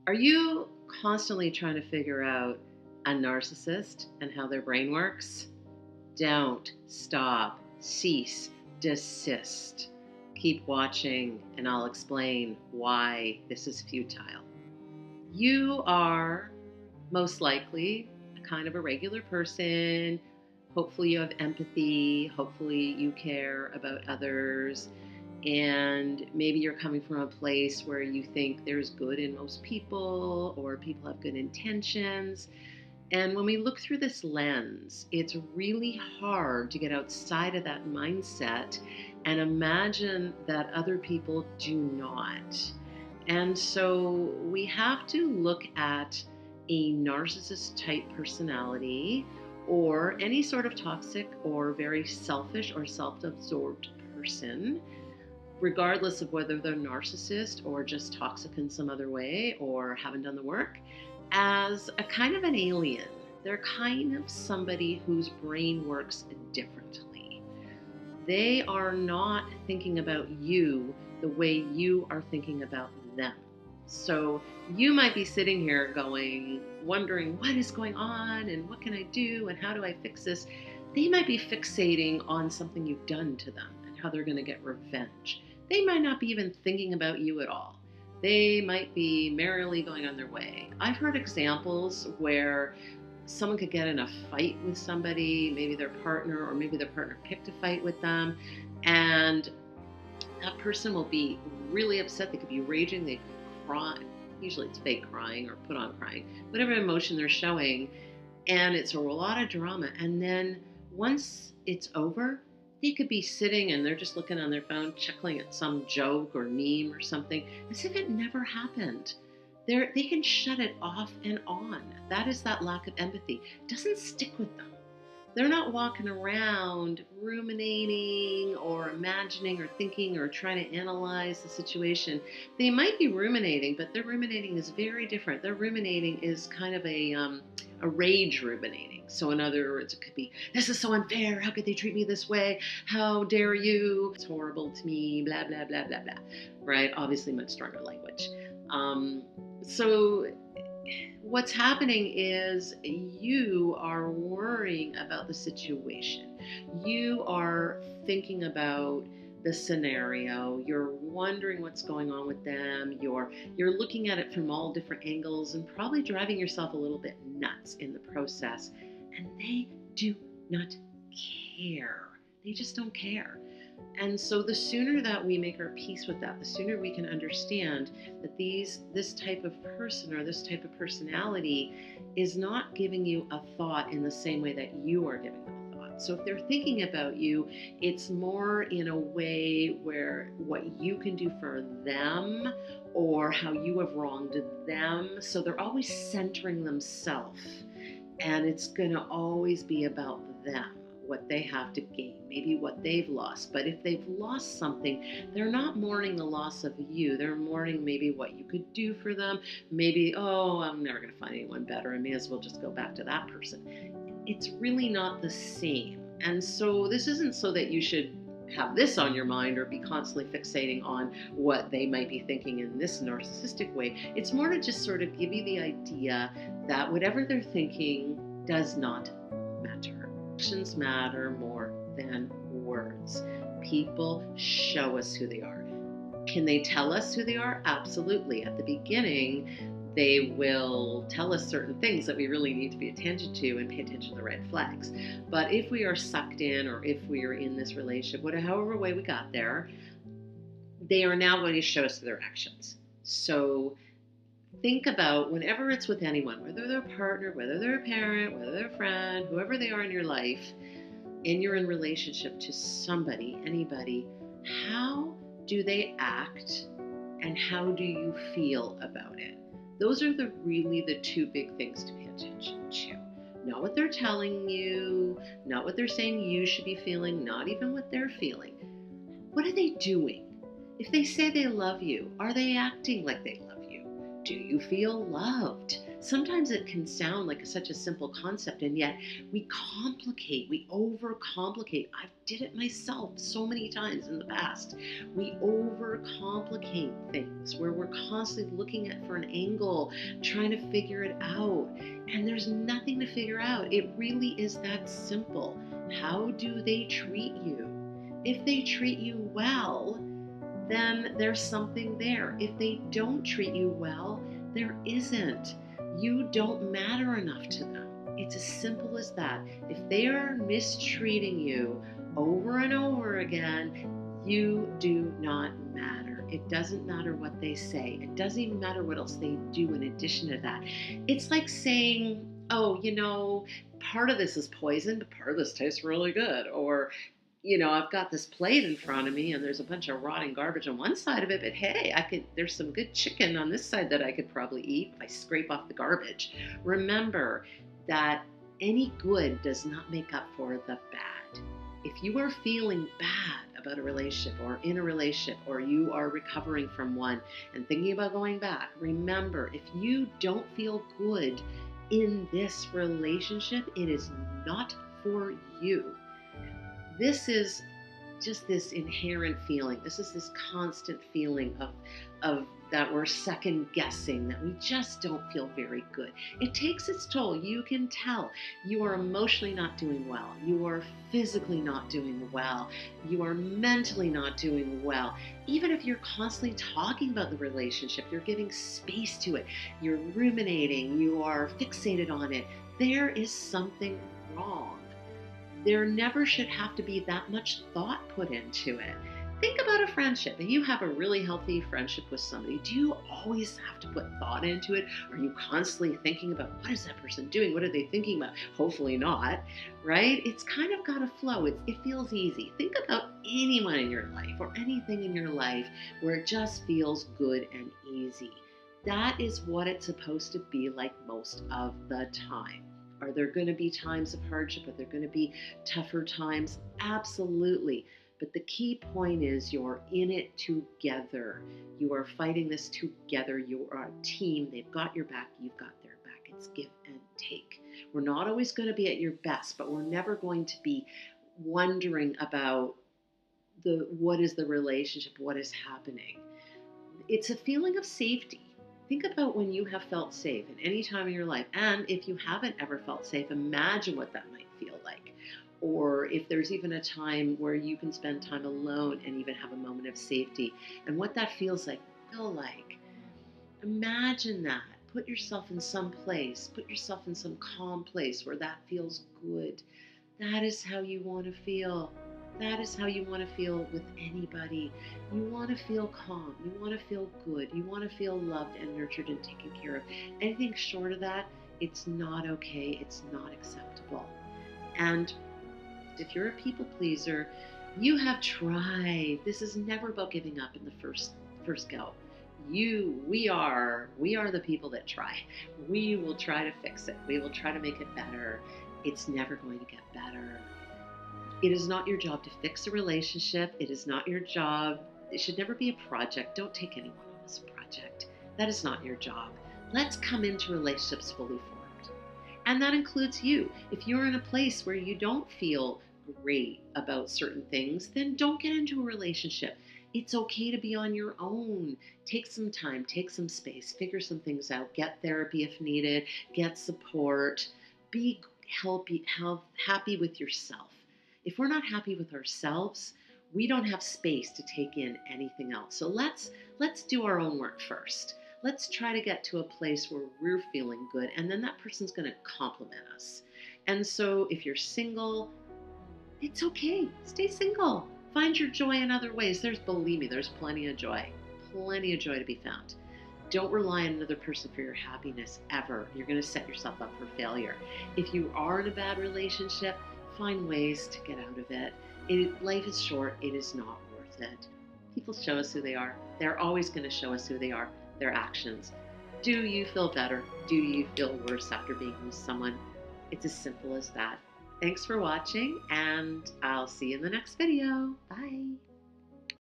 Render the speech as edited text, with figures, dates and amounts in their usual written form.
Are you constantly trying to figure out a narcissist and how their brain works? Don't stop, cease, desist. Keep watching, and I'll explain why this is futile. You are most likely a kind of a regular person. Hopefully, you have empathy. Hopefully, you care about others. And maybe you're coming from a place where you think there's good in most people or people have good intentions. And when we look through this lens, it's really hard to get outside of that mindset and imagine that other people do not. And so we have to look at a narcissist type personality or any sort of toxic or very selfish or self absorbed person, regardless of whether they're narcissist or just toxic in some other way or haven't done the work, as a kind of an alien. They're kind of somebody whose brain works differently. They are not thinking about you the way you are thinking about them. So you might be sitting here wondering what is going on and what can I do and how do I fix this? They might be fixating on something you've done to them and how they're going to get revenge. They might not be even thinking about you at all. They might be merrily going on their way. I've heard examples where someone could get in a fight with somebody, maybe their partner, or maybe their partner picked a fight with them, and that person will be really upset. They could be raging, they could cry. Usually it's fake crying or put on crying, whatever emotion they're showing, and it's a lot of drama. And then once it's over, they could be sitting and they're just looking on their phone, chuckling at some joke or meme or something, as if it never happened. They can shut it off and on. That is that lack of empathy. It doesn't stick with them. They're not walking around ruminating or imagining or thinking or trying to analyze the situation. They might be ruminating, but their ruminating is very different. Their ruminating is kind of a rage ruminating. So in other words, it could be, this is so unfair. How could they treat me this way? How dare you? It's horrible to me, blah, blah, blah, blah, blah. Right? Obviously much stronger language. So what's happening is you are worrying about the situation. You are thinking about the scenario. You're wondering what's going on with them. You're looking at it from all different angles and probably driving yourself a little bit nuts in the process. And they do not care. They just don't care. And so the sooner that we make our peace with that, the sooner we can understand that this type of person or this type of personality is not giving you a thought in the same way that you are giving them a thought. So if they're thinking about you, it's more in a way where what you can do for them or how you have wronged them. So they're always centering themselves, and it's going to always be about them, what they have to gain, maybe what they've lost. But if they've lost something, they're not mourning the loss of you. They're mourning maybe what you could do for them. Maybe, oh, I'm never going to find anyone better. I may as well just go back to that person. It's really not the same. And so this isn't so that you should have this on your mind or be constantly fixating on what they might be thinking in this narcissistic way. It's more to just sort of give you the idea that whatever they're thinking does not matter. Actions matter more than words. People show us who they are. Can they tell us who they are? Absolutely. At the beginning, they will tell us certain things that we really need to pay attention to and pay attention to the red flags. But if we are sucked in or if we are in this relationship, however way we got there, they are now going to show us their actions. So think about whenever it's with anyone, whether they're a partner, whether they're a parent, whether they're a friend, whoever they are in your life, and you're in relationship to somebody, anybody, how do they act and how do you feel about it? Those are really the two big things to pay attention to. Not what they're telling you, not what they're saying you should be feeling, not even what they're feeling. What are they doing? If they say they love you, are they acting like they love you? Do you feel loved? Sometimes it can sound like such a simple concept, and yet we complicate, we overcomplicate. I did it myself so many times in the past. We overcomplicate things where we're constantly looking at for an angle, trying to figure it out. And there's nothing to figure out. It really is that simple. How do they treat you? If they treat you well, then there's something there. If they don't treat you well, there isn't. You don't matter enough to them. It's as simple as that. If they are mistreating you over and over again, you do not matter. It doesn't matter what they say. It doesn't even matter what else they do in addition to that. It's like saying, oh, part of this is poison, but part of this tastes really good. Or, I've got this plate in front of me and there's a bunch of rotting garbage on one side of it, but hey, there's some good chicken on this side that I could probably eat if I scrape off the garbage. Remember that any good does not make up for the bad. If you are feeling bad about a relationship or in a relationship, or you are recovering from one and thinking about going back, remember, if you don't feel good in this relationship, it is not for you. This is just this inherent feeling. This is this constant feeling of that we're second guessing, that we just don't feel very good. It takes its toll. You can tell you are emotionally not doing well. You are physically not doing well. You are mentally not doing well. Even if you're constantly talking about the relationship, you're giving space to it, you're ruminating, you are fixated on it, there is something wrong. There never should have to be that much thought put into it. Think about a friendship. If you have a really healthy friendship with somebody, do you always have to put thought into it? Are you constantly thinking about what is that person doing? What are they thinking about? Hopefully not, right? It's kind of got to flow. It feels easy. Think about anyone in your life or anything in your life where it just feels good and easy. That is what it's supposed to be like most of the time. Are there going to be times of hardship? Are there going to be tougher times? Absolutely. But the key point is you're in it together. You are fighting this together. You are a team. They've got your back. You've got their back. It's give and take. We're not always going to be at your best, but we're never going to be wondering about what is the relationship, what is happening. It's a feeling of safety. Think about when you have felt safe in any time in your life. And if you haven't ever felt safe, imagine what that might feel like. Or if there's even a time where you can spend time alone and even have a moment of safety, and what that feels like. Imagine that. Put yourself in some place. Put yourself in some calm place where that feels good. That is how you want to feel. That is how you want to feel with anybody. You want to feel calm. You want to feel good. You want to feel loved and nurtured and taken care of. Anything short of that, it's not okay. It's not acceptable. And if you're a people pleaser, you have tried. This is never about giving up in the first go. We are the people that try. We will try to fix it. We will try to make it better. It's never going to get better. It is not your job to fix a relationship. It is not your job. It should never be a project. Don't take anyone on as a project. That is not your job. Let's come into relationships fully formed. And that includes you. If you're in a place where you don't feel great about certain things, then don't get into a relationship. It's okay to be on your own. Take some time, take some space, figure some things out, get therapy if needed, get support, be happy with yourself. If we're not happy with ourselves, we don't have space to take in anything else. So let's do our own work first. Let's try to get to a place where we're feeling good, and then that person's going to compliment us. And so if you're single, it's okay. Stay single. Find your joy in other ways. Believe me, there's plenty of joy to be found. Don't rely on another person for your happiness ever. You're going to set yourself up for failure. If you are in a bad relationship, find ways to get out of it. Life is short. It is not worth it. People show us who they are. They're always going to show us who they are, their actions. Do you feel better? Do you feel worse after being with someone? It's as simple as that. Thanks for watching, and I'll see you in the next video. Bye.